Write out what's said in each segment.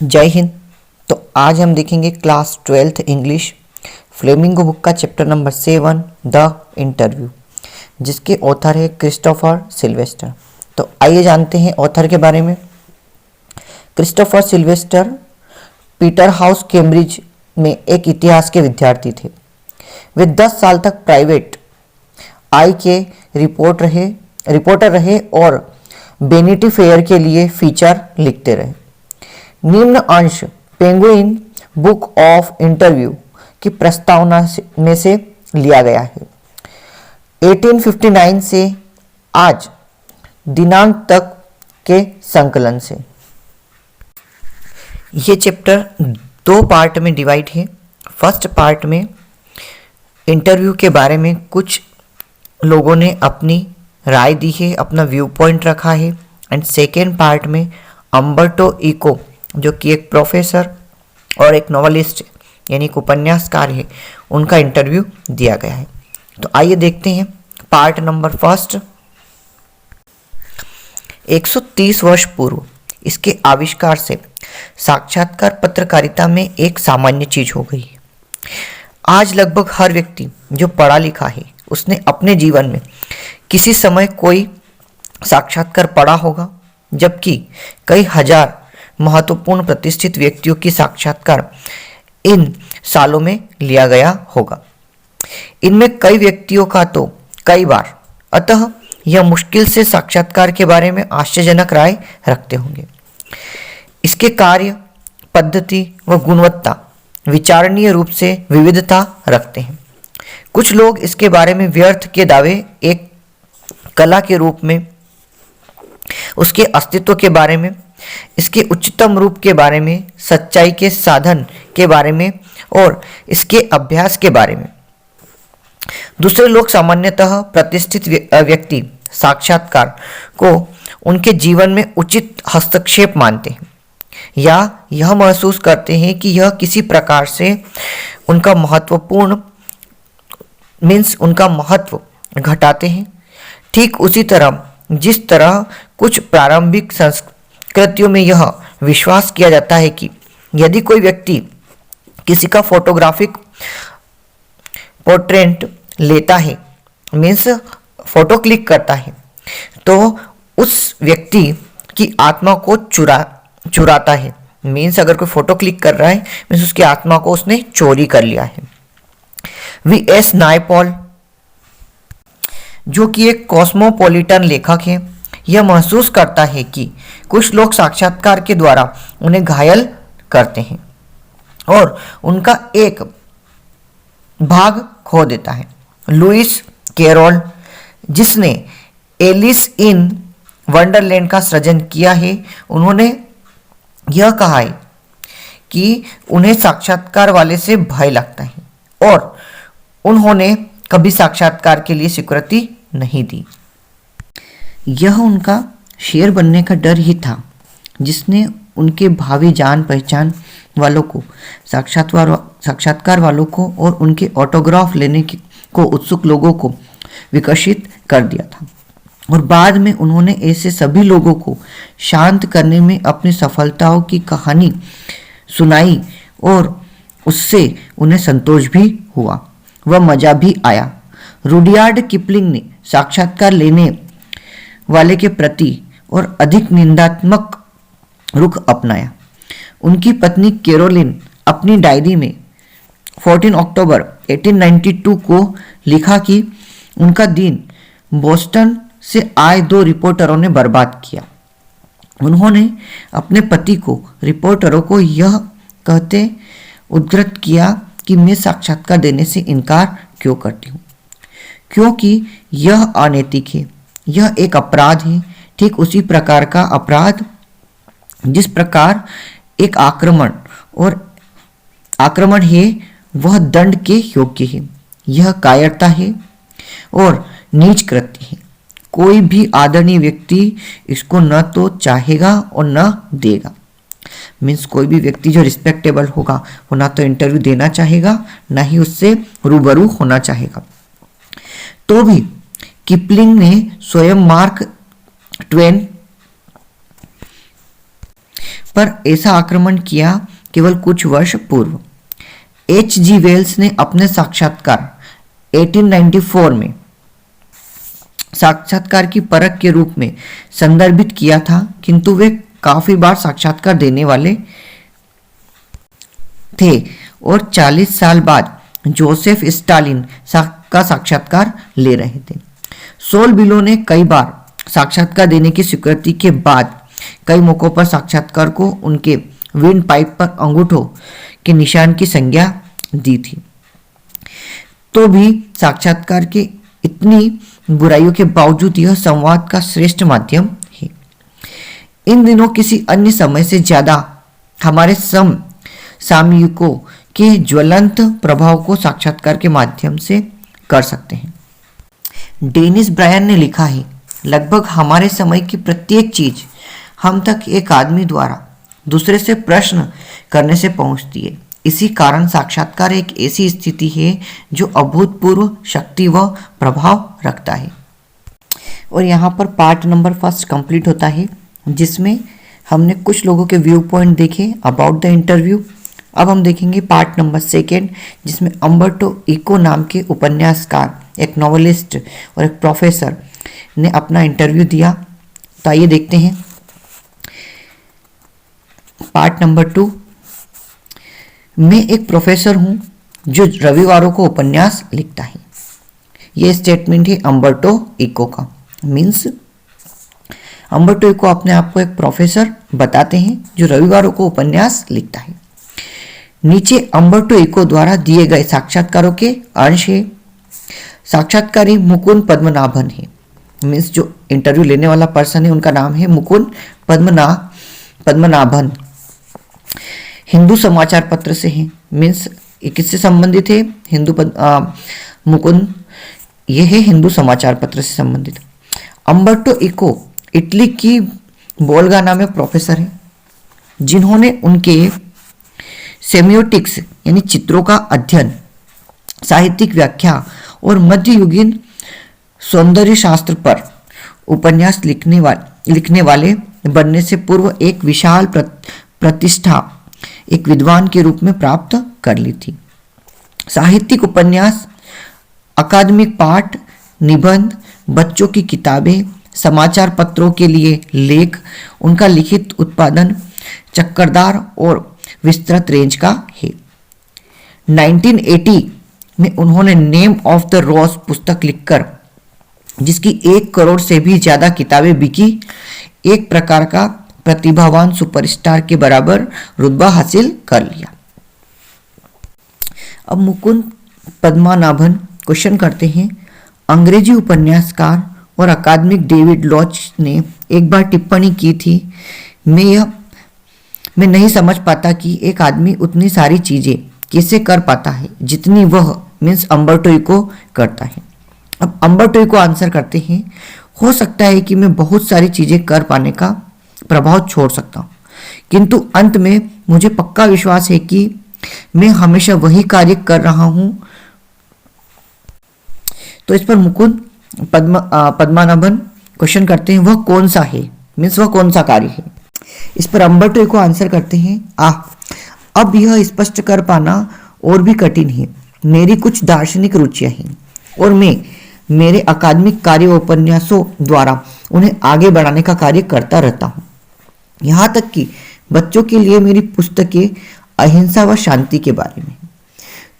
जय हिंद। तो आज हम देखेंगे class 12th English flamingo book का चैप्टर नंबर 7 द इंटरव्यू, जिसके ऑथर है क्रिस्टोफर सिल्वेस्टर। तो आइए जानते हैं ऑथर के बारे में। Christopher Sylvester Peter house Cambridge में एक इतिहास के विद्यार्थी थे। वे 10 साल तक प्राइवेट आई के रिपोर्टर रहे और वेनिटी फेयर के लिए फीचर लिखते रहे। निम्न अंश पेंगुइन बुक ऑफ इंटरव्यू की प्रस्तावना में से लिया गया है। 1859 से आज दिनांक तक के संकलन से। ये चैप्टर 2 पार्ट में डिवाइड है। फर्स्ट पार्ट में इंटरव्यू के बारे में कुछ लोगों ने अपनी राय दी है, अपना व्यू पॉइंट रखा है। एंड सेकेंड पार्ट में अम्बर्टो इको, जो कि एक प्रोफेसर और एक नॉवलिस्ट यानी एक उपन्यासकार है, उनका इंटरव्यू दिया गया है। तो आइए देखते हैं पार्ट नंबर फर्स्ट। 130 वर्ष पूर्व इसके आविष्कार से साक्षात्कार पत्रकारिता में एक सामान्य चीज हो गई है। आज लगभग हर व्यक्ति जो पढ़ा लिखा है उसने अपने जीवन में किसी समय कोई साक्षात्कार पढ़ा होगा, जबकि कई हजार महत्वपूर्ण प्रतिष्ठित व्यक्तियों की साक्षात्कार इन सालों में लिया गया होगा। इनमें कई व्यक्तियों का तो कई बार, अतः यह मुश्किल से साक्षात्कार के बारे में आश्चर्यजनक राय रखते होंगे। इसके कार्य, पद्धति व गुणवत्ता विचारणीय रूप से विविधता रखते हैं। कुछ लोग इसके बारे में व्यर्थ के दावे, एक कला के रूप में, उसके अस्तित्व के बारे में, इसके उच्चतम रूप के बारे में, सच्चाई के साधन के बारे में और इसके अभ्यास के बारे में। दूसरे लोग सामान्यतः प्रतिष्ठित व्यक्ति साक्षात्कार को उनके जीवन में उचित हस्तक्षेप मानते हैं या यह महसूस करते हैं कि यह किसी प्रकार से उनका महत्व घटाते हैं। ठीक उसी तरह जिस तरह कुछ प्रारंभिक संस्कृतियों में यह विश्वास किया जाता है कि यदि कोई व्यक्ति किसी का फोटोग्राफिक पोर्ट्रेट लेता है, मीन्स फोटो क्लिक करता है, तो उस व्यक्ति की आत्मा को चुराता है। मीन्स अगर कोई फोटो क्लिक कर रहा है, मीन्स उसकी आत्मा को उसने चोरी कर लिया है। V.S. नायपॉल, जो कि एक कॉस्मोपॉलिटन लेखक है, यह महसूस करता है कि कुछ लोग साक्षात्कार के द्वारा उन्हें घायल करते हैं और उनका एक भाग खो देता है। लुइस कैरोल, जिसने एलिस इन वंडरलैंड का सृजन किया है, उन्होंने यह कहा है कि उन्हें साक्षात्कार वाले से भय लगता है और उन्होंने कभी साक्षात्कार के लिए स्वीकृति नहीं दी। यह उनका शेर बनने का डर ही था जिसने उनके भावी जान पहचान वालों को, साक्षात्कार वालों को और उनके ऑटोग्राफ लेने को उत्सुक लोगों को विकसित कर दिया था। और बाद में उन्होंने ऐसे सभी लोगों को शांत करने में अपनी सफलताओं की कहानी सुनाई और उससे उन्हें संतोष भी हुआ व मजा भी आया। रुडयार्ड किपलिंग ने साक्षात्कार लेने वाले के प्रति और अधिक निंदात्मक रुख अपनाया। उनकी पत्नी कैरोलिन अपनी डायरी में 14 अक्टूबर 1892 को लिखा कि उनका दिन बोस्टन से आए 2 रिपोर्टरों ने बर्बाद किया। उन्होंने अपने पति को रिपोर्टरों को यह कहते उद्धृत किया कि मैं साक्षात्कार देने से इनकार क्यों करती हूँ, क्योंकि यह अनैतिक है, यह एक अपराध है, ठीक उसी प्रकार का अपराध जिस प्रकार एक आक्रमण है वह दंड के योग्य है। यह कायरता है और नीच कृत्य है। कोई भी आदरणीय व्यक्ति इसको न तो चाहेगा और न देगा। मीन्स कोई भी व्यक्ति जो रिस्पेक्टेबल होगा वो ना तो इंटरव्यू देना चाहेगा, ना ही उससे रूबरू होना चाहेगा। तो भी किपलिंग ने स्वयं मार्क ट्वेन पर ऐसा आक्रमण किया केवल कुछ वर्ष पूर्व। H.G. वेल्स ने अपने साक्षात्कार 1894 में साक्षात्कार की परख के रूप में संदर्भित किया था, किंतु वे काफी बार साक्षात्कार देने वाले थे और 40 साल बाद जोसेफ स्टालिन का साक्षात्कार ले रहे थे। सोल बिलो ने कई बार साक्षात्कार देने की स्वीकृति के बाद कई मौकों पर साक्षात्कार को उनके विंड पाइप पर अंगूठों के निशान की संज्ञा दी थी। तो भी साक्षात्कार के इतनी बुराइयों के बावजूद यह संवाद का श्रेष्ठ माध्यम है। इन दिनों किसी अन्य समय से ज्यादा हमारे समसामयिकों के ज्वलंत प्रभाव को साक्षात्कार के माध्यम से कर सकते हैं। डेनिस ब्रायन ने लिखा है, लगभग हमारे समय की प्रत्येक चीज हम तक एक आदमी द्वारा दूसरे से प्रश्न करने से पहुंचती है। इसी कारण साक्षात्कार एक ऐसी स्थिति है जो अभूतपूर्व शक्ति व प्रभाव रखता है। और यहाँ पर पार्ट नंबर 1 कंप्लीट होता है, जिसमें हमने कुछ लोगों के व्यू पॉइंट देखे अबाउट द इंटरव्यू। अब हम देखेंगे पार्ट नंबर 2, जिसमें अम्बर्टो इको नाम के उपन्यासकार, एक नॉवेलिस्ट और एक प्रोफेसर ने अपना इंटरव्यू दिया। तो आइए देखते हैं पार्ट नंबर 2। मैं एक प्रोफेसर हूं जो रविवारों को उपन्यास लिखता है। यह स्टेटमेंट है अम्बर्टो इको का। मीन्स अम्बर्टो इको अपने आप को एक प्रोफेसर बताते हैं जो रविवारों को उपन्यास लिखता है। नीचे अम्बर्टो इको द्वारा दिए गए साक्षात्कारों के अंश है। साक्षात्कारी मुकुंद पद्मनाभन है। मीन्स जो इंटरव्यू लेने वाला पर्सन है उनका नाम है मुकुंद पद्मनाभन। हिंदू समाचार पत्र से है। मीन्स ये किससे संबंधित है? मुकुंद ये है हिंदू समाचार पत्र से संबंधित। अम्बर्टो इको इटली की बोलगाना में प्रोफेसर है, जिन्होंने उनके सेमियोटिक्स यानी चित्रों का अध्ययन, साहित्यिक व्याख्या और मध्ययुगीन सौंदर्य शास्त्र पर उपन्यास लिखने वाले बनने से पूर्व एक विशाल प्रतिष्ठा एक विद्वान के रूप में प्राप्त कर ली थी। साहित्यिक उपन्यास, अकादमिक पाठ, निबंध, बच्चों की किताबें, समाचार पत्रों के लिए लेख, उनका लिखित उत्पादन चक्करदार और विस्तृत रेंज का है। 1980 में उन्होंने नेम ऑफ द रोज पुस्तक लिखकर, जिसकी 1 करोड़ से भी ज्यादा किताबें बिकी, एक प्रकार का प्रतिभावान सुपरस्टार के बराबर रुतबा हासिल कर लिया। अब मुकुंद पद्मनाभन क्वेश्चन करते हैं, अंग्रेजी उपन्यासकार और अकादमिक डेविड लॉच ने एक बार टिप्पणी की थी, मैं नहीं समझ पाता कि एक आदमी उतनी सारी चीजें कैसे कर पाता है जितनी वह मीन्स अम्बर्टो इको करता है। अब अम्बर्टो इको आंसर करते हैं, हो सकता है कि मैं बहुत सारी चीजें कर पाने का प्रभाव छोड़ सकता हूं, किंतु अंत में मुझे पक्का विश्वास है कि मैं हमेशा वही कार्य कर रहा हूं। तो इस पर मुकुंद पद्मनाभन क्वेश्चन करते हैं, वह कौन सा है? मीन्स वह कौन सा कार्य है? इस पर अम्बर्टो इको आंसर करते हैं, अब यह स्पष्ट कर पाना और भी कठिन है। मेरी कुछ दार्शनिक रुचियां हैं और मैं मेरे अकादमिक कार्य उपन्यासों द्वारा उन्हें आगे बढ़ाने का कार्य करता रहता हूं। यहाँ तक कि बच्चों के लिए मेरी पुस्तकें अहिंसा व शांति के बारे में।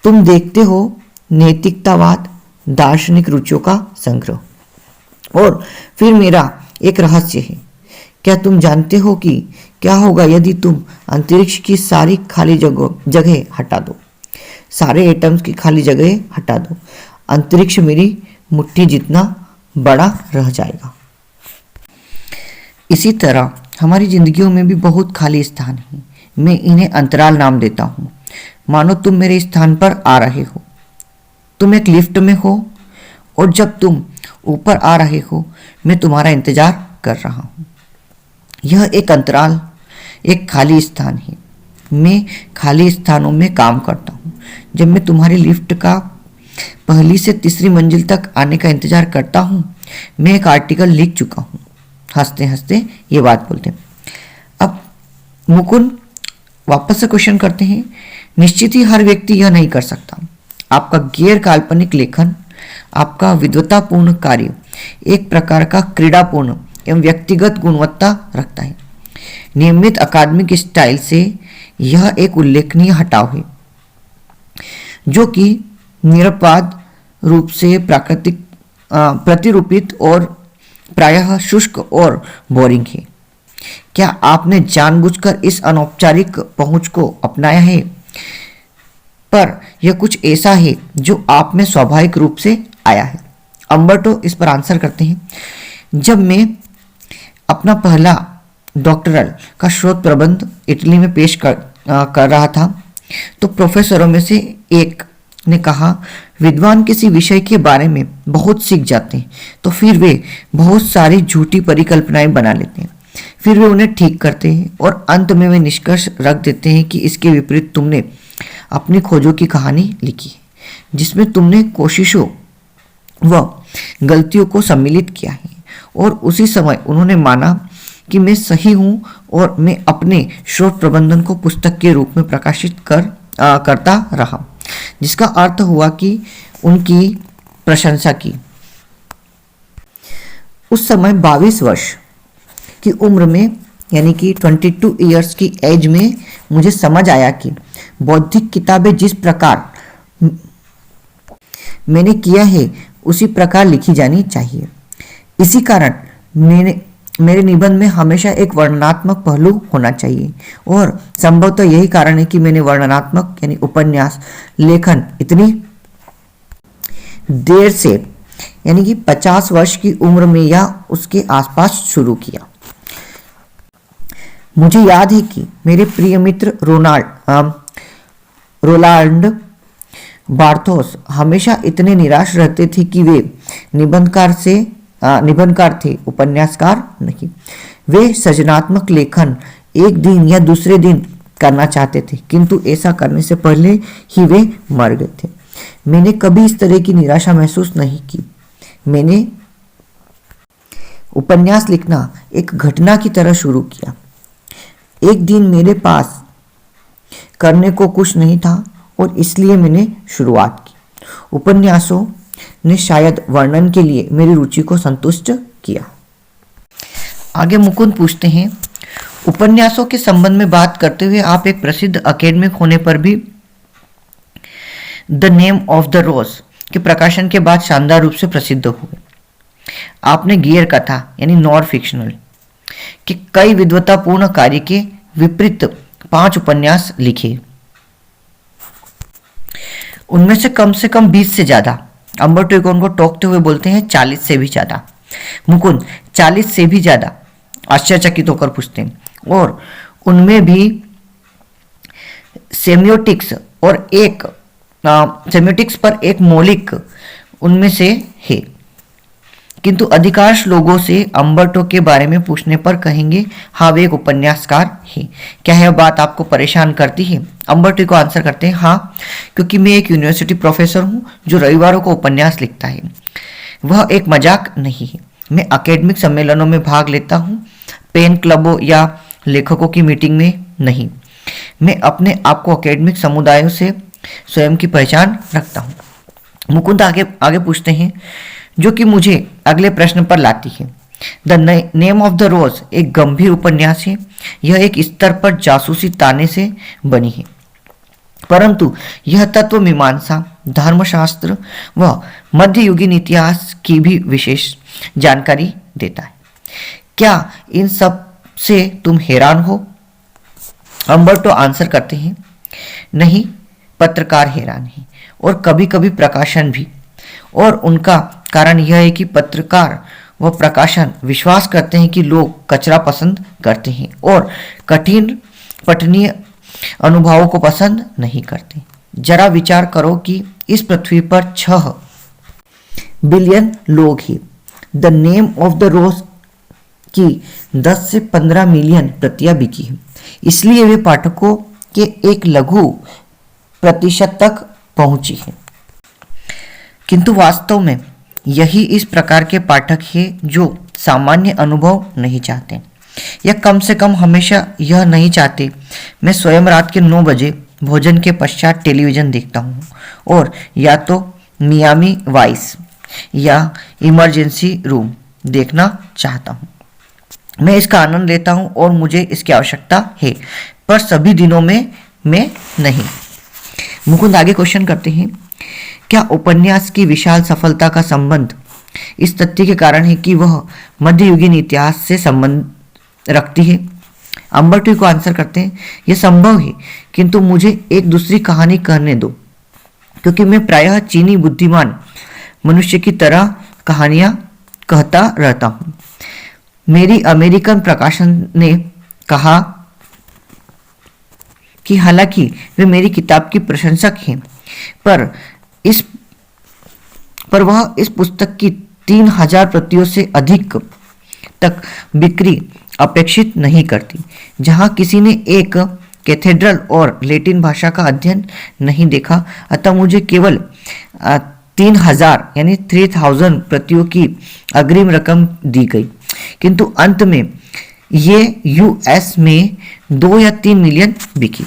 तुम देखते हो, नैतिकतावाद, दार्शनिक रुचियों का संग्रह। और फिर मेरा एक रहस्य है, क्या तुम जानते हो कि क्या होगा यदि तुम अंतरिक्ष की सारी खाली जगह हटा दो, सारे एटम्स की खाली जगह हटा दो, अंतरिक्ष मेरी मुट्ठी जितना बड़ा रह जाएगा। इसी तरह हमारी जिंदगियों में भी बहुत खाली स्थान है। मैं इन्हें अंतराल नाम देता हूँ। मानो तुम मेरे स्थान पर आ रहे हो। तुम एक लिफ्ट में हो और जब तुम ऊपर आ रहे हो मैं तुम्हारा इंतजार कर रहा हूँ। यह एक अंतराल, एक खाली स्थान है। मैं खाली स्थानों में काम करता हूँ। जब मैं तुम्हारी लिफ्ट का पहली से तीसरी मंजिल तक आने का इंतजार करता हूँ, मैं एक आर्टिकल लिख चुका हूँ। हंसते हंसते ये बात बोलते हैं। अब मुकुंद वापस से क्वेश्चन करते हैं, निश्चित ही हर व्यक्ति यह नहीं कर सकता। आपका गैर काल्पनिक लेखन, आपका विद्वतापूर्ण कार्य एक प्रकार का क्रीडापूर्ण एवं व्यक्तिगत गुणवत्ता रखता है। नियमित अकादमिक स्टाइल से यह एक उल्लेखनीय हटाव है जो कि निरपवाद रूप से प्राकृतिक प्रतिरूपित और प्रायः शुष्क और बोरिंग है। क्या आपने जानबूझकर इस अनौपचारिक पहुंच को अपनाया है, पर यह कुछ ऐसा है जो आप में स्वाभाविक रूप से आया है? अम्बर्टो इस पर आंसर करते हैं, जब मैं अपना पहला डॉक्टरल का शोध प्रबंध इटली में पेश कर रहा था तो प्रोफेसरों में से एक ने कहा, विद्वान किसी विषय के बारे में बहुत सीख जाते हैं तो फिर वे बहुत सारी झूठी परिकल्पनाएं बना लेते हैं, फिर वे उन्हें ठीक करते हैं और अंत में वे निष्कर्ष रख देते हैं कि इसके विपरीत तुमने अपनी खोजों की कहानी लिखी है जिसमें तुमने कोशिशों व गलतियों को सम्मिलित किया है। और उसी समय उन्होंने माना कि मैं सही हूं और मैं अपने शोध प्रबंधन को पुस्तक के रूप में प्रकाशित करता रहा, जिसका अर्थ हुआ कि उनकी प्रशंसा की। उस समय 22 वर्ष की उम्र में यानी कि 22 इयर्स की एज में मुझे समझ आया कि बौद्धिक किताबें जिस प्रकार मैंने किया है उसी प्रकार लिखी जानी चाहिए। इसी कारण मेरे निबंध में हमेशा एक वर्णनात्मक पहलू होना चाहिए और संभवतः यही कारण है कि मैंने वर्णनात्मक यानी उपन्यास लेखन इतनी देर से यानी कि 50 वर्ष की उम्र में या उसके आसपास शुरू किया। मुझे याद है कि मेरे प्रिय मित्र रोलांड बार्थोस हमेशा इतने निराश रहते थे कि वे निबंधकार थे, उपन्यासकार नहीं। वे सृजनात्मक लेखन एक दिन या दूसरे दिन करना चाहते थे, किंतु ऐसा करने से पहले ही वे मर गए थे। मैंने कभी इस तरह की निराशा महसूस नहीं की। मैंने उपन्यास लिखना एक घटना की तरह शुरू किया। एक दिन मेरे पास करने को कुछ नहीं था और इसलिए मैंने शुरुआत की। उपन्यासों ने शायद वर्णन के लिए मेरी रुचि को संतुष्ट किया। आगे मुकुंद पूछते हैं, उपन्यासों के संबंध में बात करते हुए आप एक प्रसिद्ध अकेडमिक होने पर भी द नेम ऑफ द रोज के प्रकाशन के बाद शानदार रूप से प्रसिद्ध हुए। आपने गैर कथा यानी नॉन फिक्शनल के कई विद्वतापूर्ण कार्य के विपरीत 5 उपन्यास लिखे, उनमें से कम 20 से ज्यादा। अम्बर्टो इको उनको टोकते हुए बोलते हैं 40 से भी ज्यादा। मुकुंद 40 से भी ज्यादा आश्चर्यचकित होकर पूछते हैं, और उनमें भी सेमियोटिक्स पर एक मौलिक उनमें से है। किंतु अधिकांश लोगों से अम्बर्टो के बारे में पूछने पर कहेंगे हाँ वे एक उपन्यासकार है। क्या यह बात आपको परेशान करती है? अम्बर्टो को आंसर करते हैं हाँ, क्योंकि मैं एक यूनिवर्सिटी प्रोफेसर हूँ जो रविवारों को उपन्यास लिखता है। वह एक मजाक नहीं है। मैं एकेडमिक सम्मेलनों में भाग लेता हूँ, पेन क्लबों या लेखकों की मीटिंग में नहीं। मैं अपने आप को एकेडमिक समुदायों से स्वयं की पहचान रखता हूँ। मुकुंद आगे पूछते हैं, जो कि मुझे अगले प्रश्न पर लाती है। द नेम ऑफ द रोज एक गंभीर उपन्यास है। यह एक स्तर पर जासूसी ताने से बनी है, परंतु यह तत्व मीमांसा, धर्मशास्त्र व मध्ययुगीन इतिहास की भी विशेष जानकारी देता है। क्या इन सब से तुम हैरान हो? अम्बर्टो आंसर करते हैं नहीं, पत्रकार हैरान है और कभी कभी प्रकाशन भी। और उनका कारण यह है कि पत्रकार व प्रकाशन विश्वास करते हैं कि लोग कचरा पसंद करते हैं और कठिन पठनीय अनुभवों को पसंद नहीं करते। जरा विचार करो कि इस पृथ्वी पर 6 बिलियन लोग हैं। द नेम ऑफ द रोज की 10 से 15 मिलियन प्रतियां बिकी हैं, इसलिए वे पाठकों के एक लघु प्रतिशत तक पहुंची है। किंतु वास्तव में यही इस प्रकार के पाठक हैं जो सामान्य अनुभव नहीं चाहते। या कम से कम हमेशा यह नहीं चाहते। मैं स्वयं रात के 9 बजे भोजन के पश्चात टेलीविज़न देखता हूँ और या तो मियामी वाइस या इमरजेंसी रूम देखना चाहता हूँ। मैं इसका आनंद लेता हूँ और मुझे इसकी आवश्यकता है, पर सभी दिनों में मैं नहीं। मुकुंद आगे क्वेश्चन करते हैं, क्या उपन्यास की विशाल सफलता का संबंध इस तथ्य के कारण है कि वह मध्ययुगीन इतिहास से संबंध रखती है? अंबर टू को आंसर करते हैं, यह संभव है, किंतु मुझे एक दूसरी कहानी कहने दो, क्योंकि मैं प्रायः चीनी बुद्धिमान मनुष्य की तरह कहानियां कहता रहता हूं। मेरी अमेरिकन प्रकाशन ने कहा कि हालांकि वे मेरी किताब की प्रशंसक हैं, पर वह इस पुस्तक की 3000 प्रतियों से अधिक तक बिक्री अपेक्षित नहीं करती। जहां किसी ने एक कैथेड्रल और लैटिन भाषा का अध्ययन नहीं देखा, अतः मुझे केवल 3000 यानी 3000 प्रतियों की अग्रिम रकम दी गई, किंतु अंत में ये यूएस में 2 या 3 मिलियन बिकी।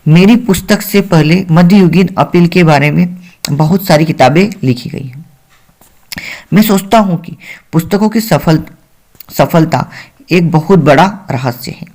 मेरी पुस्तक से पहले मध्ययुगीन अपील के बारे में बहुत सारी किताबें लिखी गई हैं। मैं सोचता हूँ कि पुस्तकों की सफलता एक बहुत बड़ा रहस्य है।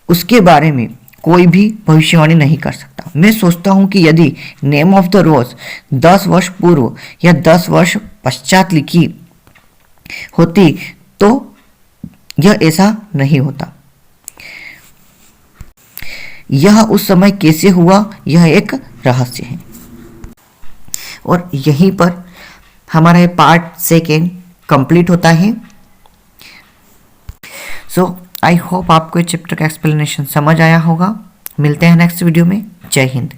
उसके बारे में कोई भी भविष्यवाणी नहीं कर सकता। मैं सोचता हूँ कि यदि नेम ऑफ द रोज 10 वर्ष पूर्व या 10 वर्ष पश्चात लिखी होती तो यह ऐसा नहीं होता। यह उस समय कैसे हुआ, यह एक रहस्य है। और यहीं पर हमारा पार्ट 2 कंप्लीट होता है। सो आई होप आपको ये चैप्टर का एक्सप्लेनेशन समझ आया होगा। मिलते हैं नेक्स्ट वीडियो में। जय हिंद।